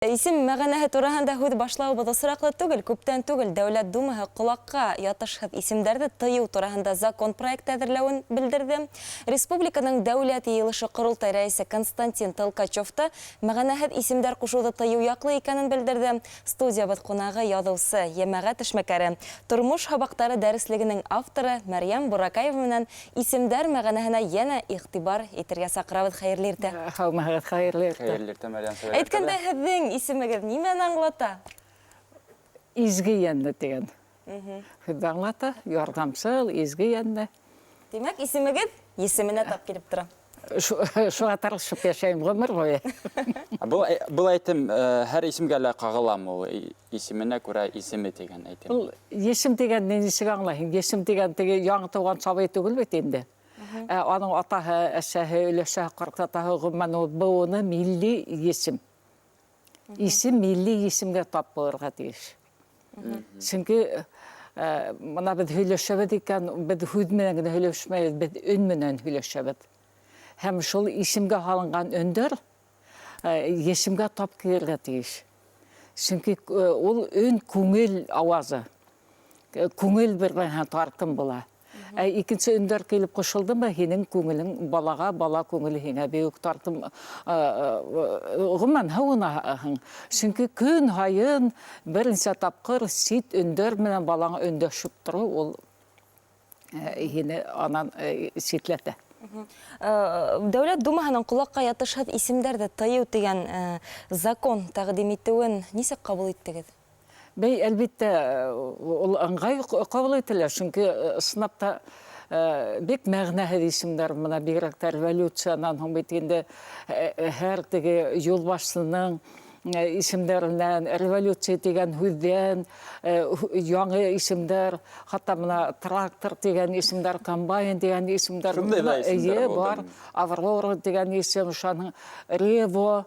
Исем мәғәнәһе тураһында һүҙ башлауыбыҙ осраҡлы түгел, күптән түгел Дәүләт Думаһы ҡолаҡҡа ятышһыҙ исемдәрҙе тыйыу тураһында закон проект әҙерләүен белдерҙе. Республиканың Дәүләт Йыйылышы ҡоролтай рәйесе Константин Толкачевта мәғәнәһеҙ исемдәр ҡушыуҙы тыйыу яҡлы икәнен белдерҙе. Студиябыҙ ҡунағы яҙыусы Йәмәғәт эшмәкәре, тормош һабаҡтары дәреслегенең авторы Мәрйәм Буракаева менән исемдәр мәғәнәһенә йәнә иғтибар итергә саҡырабыҙ. Хәйерле иртә. Хәйерле иртә, Мәрйәм. Әйткәндә һеҙҙең исемегеҙ нимәне аңлата? Изге йәнле тигән. Һүҙҙе аңлата, ярҙамсыл, изге йәнле. Демәк, исемегеҙ есеменә тап килеп тора. Шуға тырышып йәшәйем ғүмер буйы. Был әйтем һәр исемгә лә ҡағыламы ул? Исеменә күрә исеме тигән әйтем. Ул есем тигәнне нисек аңлайһың? Есем тигән теге яңы тыуған сабый түгел бит инде. Аның атаһы, әсәһе, өләсәһе, ҡартатаһы, ғөммән ул быуыны милли есем. Исем милли есемгә тап булырға тейеш. Сөнки мына беҙ һөйләшәбеҙ икән, беҙ һүҙ менән генә һөйләшмәйбеҙ, беҙ өн менән һөйләшәбеҙ. Һәм шул исемгә һалынған өндәр есемгә тап килергә тейеш. Сөнки ул өн күңел ауазы. Күңел биргән тартым була. Икенсе өндәр килеп ҡушылдымы, һинең күңелең балаға, бала күңеле һиңә бейек тартым ғүмән һыуынаһың. Сөнки көн һайын беренсә тапҡыр сит өндәр менән балаңа өндәшеп тороу, ул һине анан ситләтә. Дәүләт Думаһының ҡолаҡҡа ятышһыҙ исемдәрҙе тыйыу тигән закон тәҡдим итеүен нисек ҡабул иттегеҙ? Бәй, әлбиттә, ул ыңғай ҡабул ителә, сөнки сынапта бик мәғнәһеҙ исемдәр, мына бигерәк революциянан һуң бит инде һәр теге юлбашсының исемдәренән, революция тигән һүҙҙән, яңы исемдәр, хатта мына трактор тигән исемдәр, комбайн тигән исемдәр, бар, Аврора тигән исем, Рево,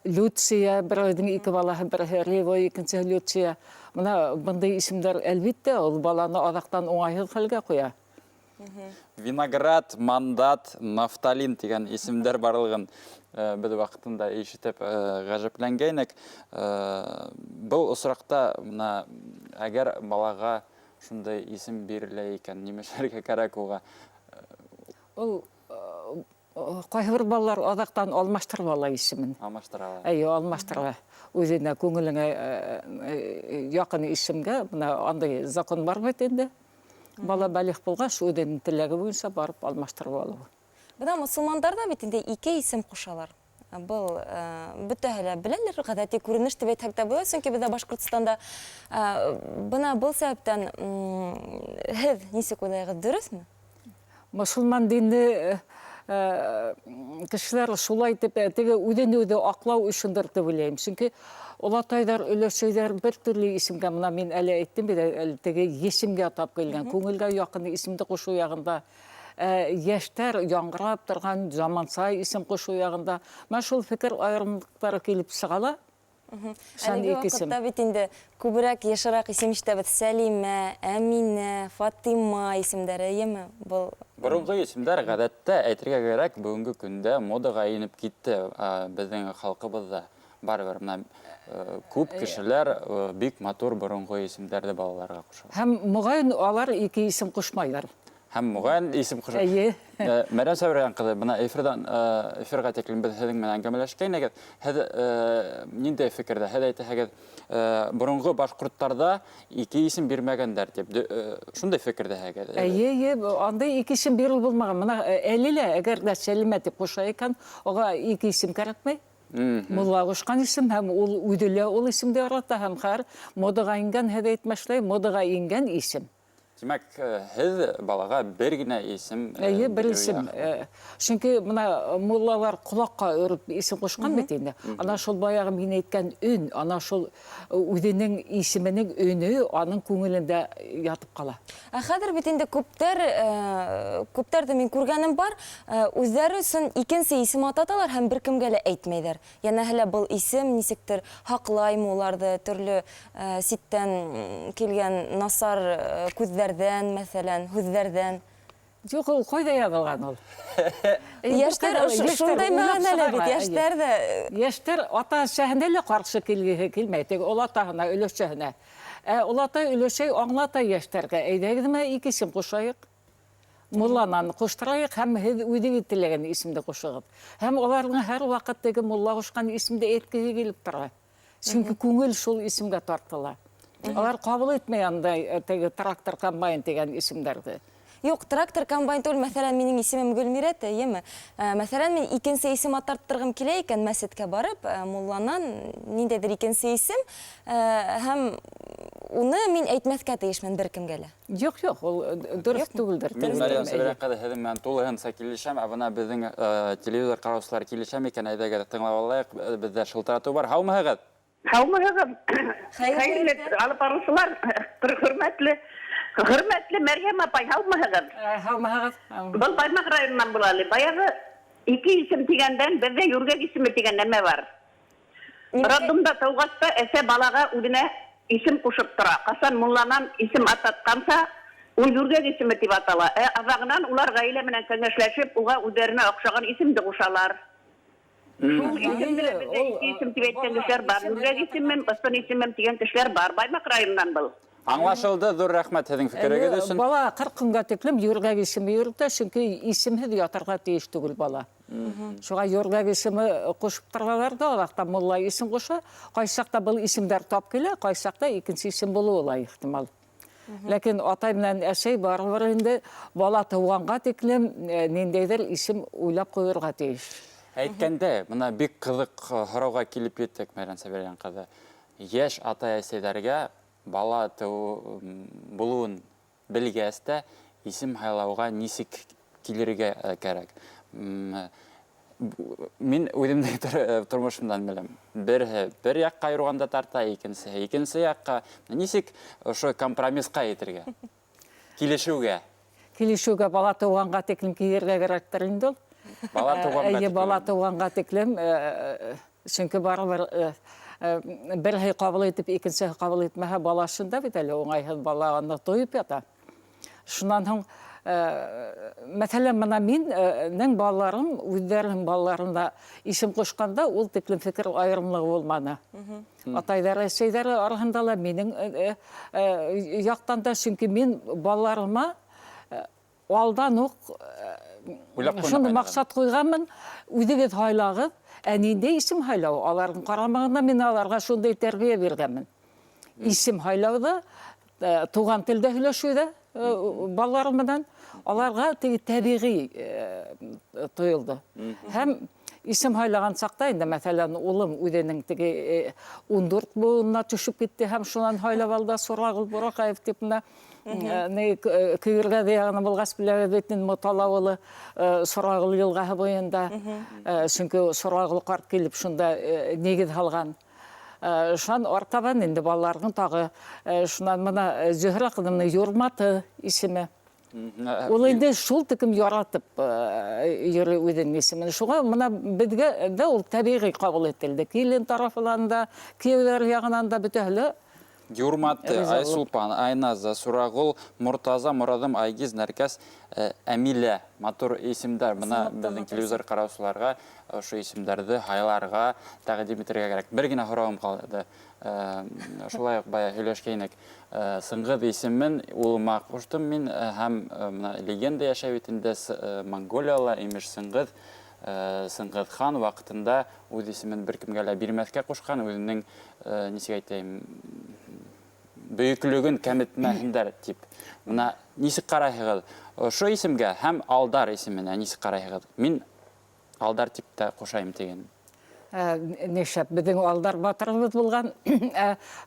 Люция, берәүҙең ике балаһы, береһе Рево, икенсеһе Люция. Мына бындай исемдәр әлбиттә ул баланы аҙаҡтан уңайһыҙ хәлгә ҡуя. Виноград, мандат, нафталин тигән исемдәр барлығын беҙ ваҡытында ишетеп ғәжәпләнгәйнек. Был осраҡта әгәр балаға шундай исем бирелә икән, нимәшәргә кәрәк уға? Ул ҡайһы бер балалар аҙаҡтан алмаштырып ала исемен. Алмаштырала. Алмаштырала. Үҙенә күңелеңә яҡын исемгә, андай закон бар бит инде. Бала бәлиғ булғас, үҙенең теләге буйынса барып алмаштырып алыу. Бына мосолмандарҙа бит инде ике исем ҡушалар. Был бөтәһе лә беләлер, ғәҙәти күренеш тип әйтһәк тә була, сөнки беҙҙә Башҡортостанда бына был сәбәптән һеҙ нисек уйлайһығыҙ, дөрөҫмө? Мосолман динле кешеләр шулай итеп теге үҙен-үҙе аҡлау өсөндөр тип уйлайым. Сөнки олатайҙар, өләсәйҙәр бер төрлө исемгә, мына мин әле әйттем бит, теге есемгә тап килгән, күңелгә яҡын исемде ҡушыу яғында, йәштәр яңғырап торған заманса исем ҡушыу яғында, мә шул фекер айырымлыҡтары килеп сығала. Әлеге ваҡытта бит инде күберәк йышыраҡ исем ишетәбеҙ: Сәлимә, Әминә, Фатима исемдәре, еме? Боронғо исемдәр ғәҙәттә әйтергә кәрәк, бүгенге көндә модаға инеп китте беҙҙең халҡыбыҙҙа. Барыбер күп кешеләр бик матур боронғо исемдәрҙе балаларға ҡуша. Һәм моғайын алар ике исем ҡушмайҙар. Һәм моғайын исем ҡуша. Мәрйәм Сәбирән ҡыҙы, бына эфирға тиклем беҙ һеҙҙең менән әңгәмәләшкәйнек. Һеҙ ниндәй фекерҙә? Һеҙ әйтәһегеҙ, боронғо башҡорттарҙа ике исем бирмәгәндәр дип. Шундай фекерҙәһегеҙ? Андай ике исем бирел булмаған. Мына әле лә, әгәр дә Сәлимә тип ҡуша икән, уға ике исем кәрәкмәй. Мулла ҡушҡан исем, һәм ул үҙе лә ул исемде ярата, һәм хәҙер модаға ингән, һеҙ әйтмәшләй, модаға ингән исем. Тимәк, һеҙ балаға бер генә исем... Бер исем. Сөнки мына муллалар ҡолаҡҡа өрөп исем ҡушҡан бит инде. Ана шул баяғы мин әйткән өн, ана шул үҙенең исеменең өнө аның күңелендә ятып ҡала. Хәҙер бит инде күптәрҙе мин күргәнем бар, үҙҙәре өсөн икенсе исем ататалар һәм бер кемгә лә әйтмәйҙәр. Йәнәһе лә был исем нисектер һаҡлаймы уларҙы, төрлө ситтән килгән насар күҙҙәрҙән, мәҫәлән, һүҙҙәрҙән. Жоқ, ол қойда ядылған ол. Яштар шундай мәғәнәле бит, яштар да... Яштар ата шәһендәле қаршы келмейді, ол атағына, өлөшәһенә. Ол ата өлөшәй аңлата яштарға, әйдәгідіме икесін қошайық. Мулланан қоштырайық, һәм үдігі тілеген исімді қошығып. Һәм олардың әр вақыттегі мулла қошқан исімді еткіге келіп тұра. Çünkü көңіл шул исімге тартыла. Олар қабыл етмей андай трактор комбайн деген исімдерді. Юк, трактор комбайн түгел, мәсәлән, минең исемем Гөлмирәт, яме. Мәсәлән, мен икенче исем атарттыргым килә икән мәсҗидкә барып, мулланан ниндәдер икенче исем, һәм уны мин әйтмәскә тиешмен беркемгә лә. Юк, ул дөрес түгелдер. Мин Мәриям Сәбирәккә һеҙҙең менән тулыһынса килешәм, бына безнең телевизор ҡараусылар килешәм икән, әйҙәгеҙ тыңлап алайыҡ, беҙҙә шылтыратыу бар. Һаумыһығыҙ? Һаумыһығыҙ. Хәйерле алып барыусылар, хөрмәтле Мәрйәм апай, һаумыһығыҙ. Һаумыһығыҙ. Был Баймаҡ районынан булалы. Баяғы ике исем тигәндән беҙҙә Юргәк исеме тигән нәмә бар. Роддомда тыуғас әсә балаға үҙенә исем ҡушып тора. Ҡасан мулланан исем ататҡанса, ул Юргәк исеме тип атала. Аҙағынан улар ғаилә менән кәңәшләшеп, уға үҙҙәренә оҡшаған исемде ҡушалар. Шул исемде беҙҙә ике исем тип әйткән кешеләр бар. Юргәк исемем, ысын исемем тигән кешеләр бар. Баймаҡ районынан был. Аңлашылды, ҙур рәхмәт һеҙҙең фекерегеҙ өсөн. Бала 40 көнгә тиклем Юргәк исеме йөрөтә, чөнки исемһеҙ ятырға тейеш түгел бала. Шуға Юргәк исеме ҡушып торалар да, алаҡта мулла исем ҡуша. Ҡайсы саҡта был исемдәр тап килә, ҡайсы саҡта икенсе исем булыуы ла ихтимал. Ләкин атай менән әсәй барыбер инде бала тыуғанға тиклем ниндәйҙер исем уйлап ҡуйырға тейеш. Әйткәндә, бына бик ҡыҙыҡ һорауға килеп еттек, Мәриям Сәбирән ҡыҙы. Йәш атай-әсәйҙәргә бала булыуын белгәс тә исем һайлауға нисек килергә кәрәк. Мин үҙемдең тормошомдан беләм. Бер яҡҡа йөрөгәндә тарта, икенсе яҡҡа. Нисек ошо компромисҡа етергә? Килешеүгә? Килешеүгә бала тыуғанға тиклем кейергә кәрәктер инде ул. Бала тыуғанға тиклем. Бала тыуғанға тиклем, чөнки барыбер берһе ҡабул итеп, икенсеһе ҡабул итмәһә, бала шунда бит әле уңайһыҙ баланы тойоп ята. Шунан һуң, мәҫәлән, мына минең балаларым, үҙҙәренең балаларына исем ҡушҡанда, ул тиклем фекер айырымлығы булманы. Атайҙары, әсәйҙәре араһында ла минең яҡтан да, сөнки мин балаларыма алдан уҡ шундай маҡсат ҡуйғанмын, үҙегеҙ һайлағыҙ, ниндәй исем һайлау? Аларҙың ҡарамағында мин аларға шундай тәрбиә биргәнмен. Исем һайлауҙа, туған телдә һөйләшеүҙә балалар менән аларға тәбиғи тойолдо. Һәм исем һайлаған саҡта инде, мәҫәлән, улым үҙенең 14 буына төшөп китте һәм шунан һайлап алды Сурағол Бураҡаев тип көйөргә дияғаны булғас беләбеҙ бит Муталауылы Сурағол йылғаһы буйында. Сөнки Сурағол ҡарт килеп шунда нигеҙ һалған. Шунан артабан инде балаларҙың тағы шунан мына Зөһрә ҡыҙымның Юрматы исеме. Ул инде шул тиклем яратып йөрөй үҙенең исемен. Шуға мына беҙгә дә ул тәбиғи ҡабул ителде. Килен тарафынан да, кейәүҙәр яғынан да бөтәһе Юрматы, Айсулпан, Айназа, Сурағол, Мортаза, Морадым, Айгиз, Нәркәс, Әмилә, матур исемдәр. Бына беҙҙең телевизор ҡараусыларға ошо исемдәрҙе һайларға тәҡдим итергә кәрәк. Бер генә һорауым ҡалды. Шулай уҡ бая һөйләшкәйнек. Сыңғыҙ исемен улыма ҡуштым мин һәм легенда йәшәй бит инде Монголияла имеш Сыңғыҙ. Сыңғыҙ хан ваҡытында үҙ исемен бер кемгә лә бирмәҫкә ҡушҡан, үҙенең, нисек әйтәйем, бөйөклөгөн кәметмәһендәр тип. Бына нисек ҡарайһығыҙ? Ошо исемгә һәм Алдар исеменә нисек ҡарайһығыҙ? Мин Алдар тип тә ҡушайым тиген. Нешәп, беҙҙең Алдар батырыбыҙ булған.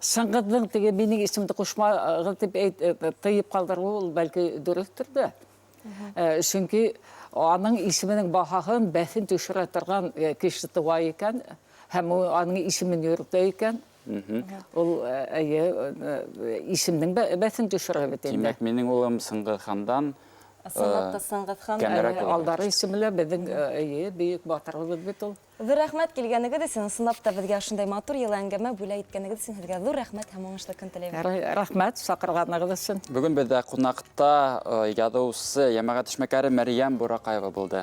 Сыңғыҙҙың теге минең исемде ҡушмағыҙ тип тыйып ҡалдырыуы ул бәлки дөрөҫтөр ҙә. Сөнки аның исеменең баһаһын, бәҫен төшөрә торған кеше тыуа икән, һәм аның исемен йөрөтә икән. Ул исемнең бәҫен төшөрә бит инде. Тимәк, минең улым Сыңғыҙ хандан Сынапта Сыңғыҙхан. Кәмерәк булды. Алдары исемле беҙҙең бейек батырыбыҙ бит ул. Ҙур рәхмәт килгәнегеҙ өсөн, сынапта беҙгә шундай матур йылы әңгәмә бүләк иткәнегеҙ өсөн һеҙгә ҙур рәхмәт һәм уңышлы көн теләйем. Рәхмәт саҡырғанығыҙ өсөн. Бөгөн беҙҙә ҡунаҡта яҙыусы, йәмәғәт эшмәкәре Мәрйәм Бураҡаева булды.